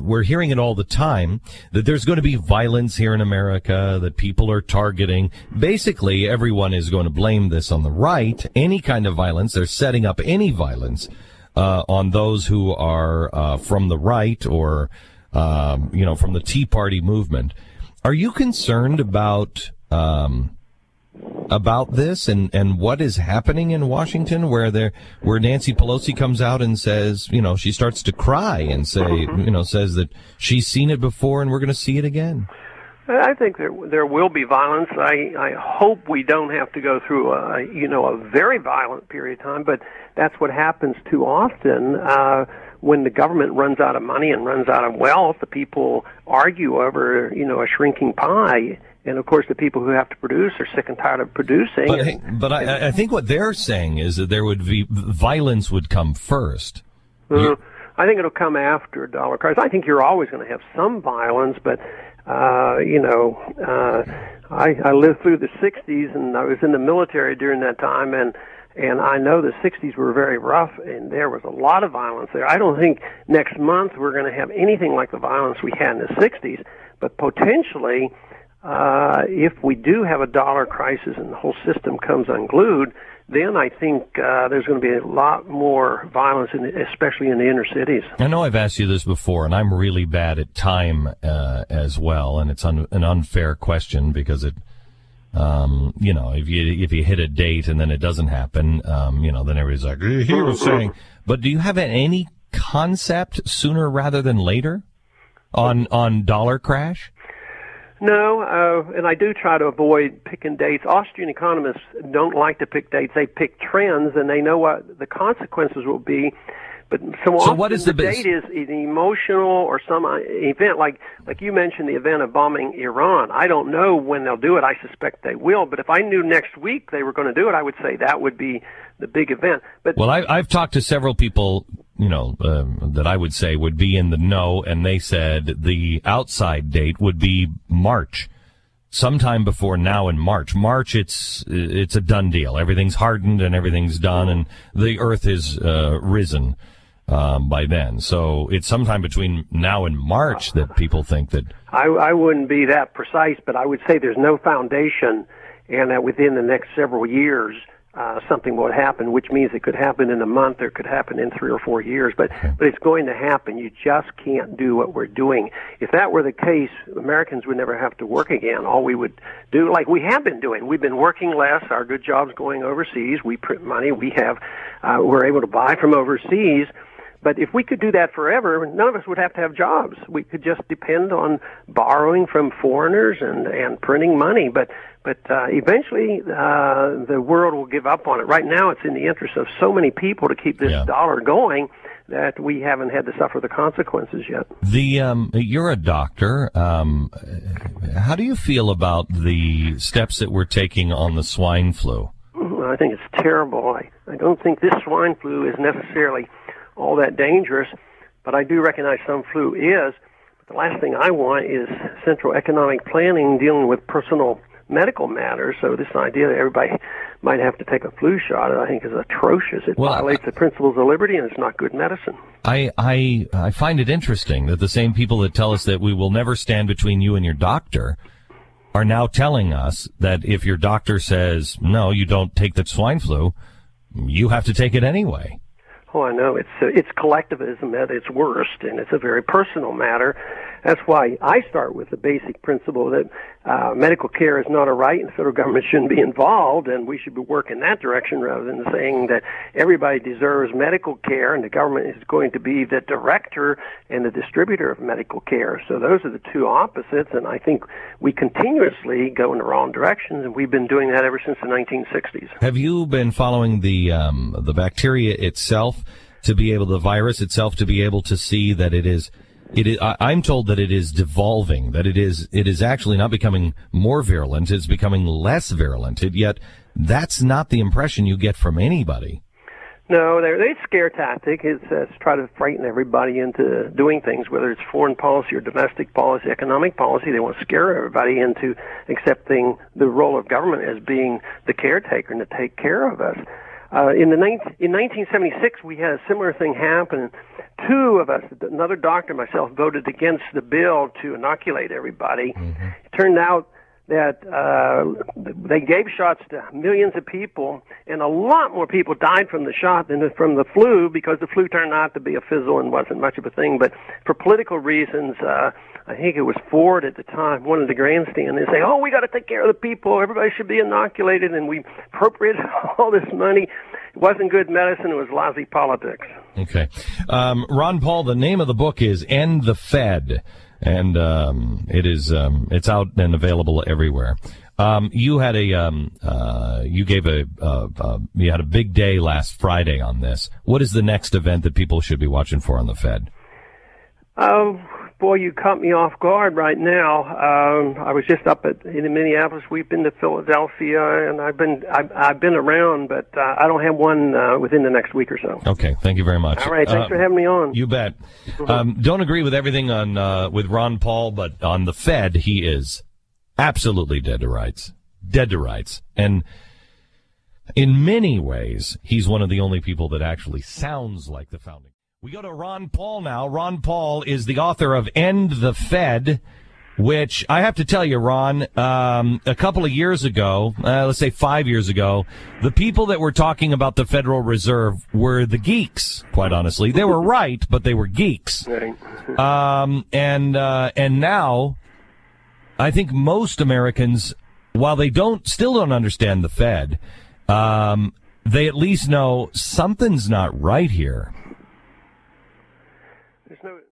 we're hearing it all the time, that there's going to be violence here in America, that people are targeting. Basically, everyone is going to blame this on the right. Any kind of violence, they're setting up any violence on those who are from the right or, from the Tea Party movement. Are you concerned about this and what is happening in Washington, where Nancy Pelosi comes out and says, she starts to cry and says that she's seen it before and we're going to see it again? I think there will be violence. I hope we don't have to go through a very violent period of time, but that's what happens too often. When the government runs out of money and runs out of wealth, the people argue over, a shrinking pie. And, of course, the people who have to produce are sick and tired of producing. But I think what they're saying is that violence would come first. I think it'll come after a dollar crisis. I think you're always going to have some violence, but, I lived through the 60s, and I was in the military during that time, and I know the 60s were very rough, and there was a lot of violence there. I don't think next month we're going to have anything like the violence we had in the 60s, but potentially, if we do have a dollar crisis and the whole system comes unglued, then I think there's going to be a lot more violence, especially in the inner cities. I know I've asked you this before, and I'm really bad at time as well, and it's an unfair question because it, if you hit a date and then it doesn't happen, then everybody's like, he was saying. But do you have any concept sooner rather than later on dollar crash? No, and I do try to avoid picking dates. Austrian economists don't like to pick dates. They pick trends, and they know what the consequences will be. But so often what is the date is an emotional or some event, like you mentioned, the event of bombing Iran. I don't know when they'll do it. I suspect they will. But if I knew next week they were going to do it, I would say that would be the big event. But I've talked to several people, that I would say would be in the know, and they said the outside date would be March, sometime before now in March. March, it's a done deal. Everything's hardened and everything's done, and the Earth is risen by then. So it's sometime between now and March that people think that. I wouldn't be that precise, but I would say there's no foundation, and that within the next several years, something will happen, which means it could happen in a month or it could happen in 3 or 4 years. But it's going to happen. You just can't do what we're doing. If that were the case, Americans would never have to work again. All we would do, like we have been doing, we've been working less. Our good jobs going overseas. We print money. We're able to buy from overseas. But if we could do that forever, none of us would have to have jobs. We could just depend on borrowing from foreigners and printing money. But eventually, the world will give up on it. Right now, it's in the interest of so many people to keep this dollar going that we haven't had to suffer the consequences yet. You're a doctor. How do you feel about the steps that we're taking on the swine flu? I think it's terrible. I don't think this swine flu is necessarily all that dangerous, but I do recognize some flu is. But the last thing I want is central economic planning dealing with personal medical matters. So this idea that everybody might have to take a flu shot, I think, is atrocious. It violates the principles of liberty, and it's not good medicine. I find it interesting that the same people that tell us that we will never stand between you and your doctor are now telling us that if your doctor says, no, you don't take the swine flu, you have to take it anyway. Oh, I know. It's collectivism at its worst, and it's a very personal matter. That's why I start with the basic principle that medical care is not a right and the federal government shouldn't be involved, and we should be working that direction rather than saying that everybody deserves medical care and the government is going to be the director and the distributor of medical care. So those are the two opposites, and I think we continuously go in the wrong directions, and we've been doing that ever since the 1960s. Have you been following the bacteria itself the virus itself to be able to see that it is, I'm told that it is devolving, that it is actually not becoming more virulent, it's becoming less virulent, yet that's not the impression you get from anybody. No, they scare tactic. It's to try to frighten everybody into doing things, whether it's foreign policy or domestic policy, economic policy. They want to scare everybody into accepting the role of government as being the caretaker and to take care of us. In 1976, we had a similar thing happen. Two of us, another doctor and myself, voted against the bill to inoculate everybody. Mm-hmm. It turned out that they gave shots to millions of people, and a lot more people died from the shot than from the flu, because the flu turned out to be a fizzle and wasn't much of a thing. But for political reasons, I think it was Ford at the time, one of the grandstand, they say, "Oh, we got to take care of the people. Everybody should be inoculated," and we appropriated all this money. It wasn't good medicine. It was lousy politics. Okay. Ron Paul, the name of the book is End the Fed. And it's out and available everywhere. You had you had a big day last Friday on this. What is the next event that people should be watching for on the Fed? Boy, you caught me off guard right now. I was just up in Minneapolis. We've been to Philadelphia, and I've been around, but I don't have one within the next week or so. Okay, thank you very much. All right, thanks for having me on. You bet. Don't agree with everything on with Ron Paul, but on the Fed, he is absolutely dead to rights. Dead to rights. And in many ways, he's one of the only people that actually sounds like the founding. We go to Ron Paul now. Ron Paul is the author of End the Fed, which I have to tell you, Ron, a couple of years ago, let's say 5 years ago, the people that were talking about the Federal Reserve were the geeks, quite honestly. They were right, but they were geeks. And now I think most Americans, while they still don't understand the Fed, they at least know something's not right here.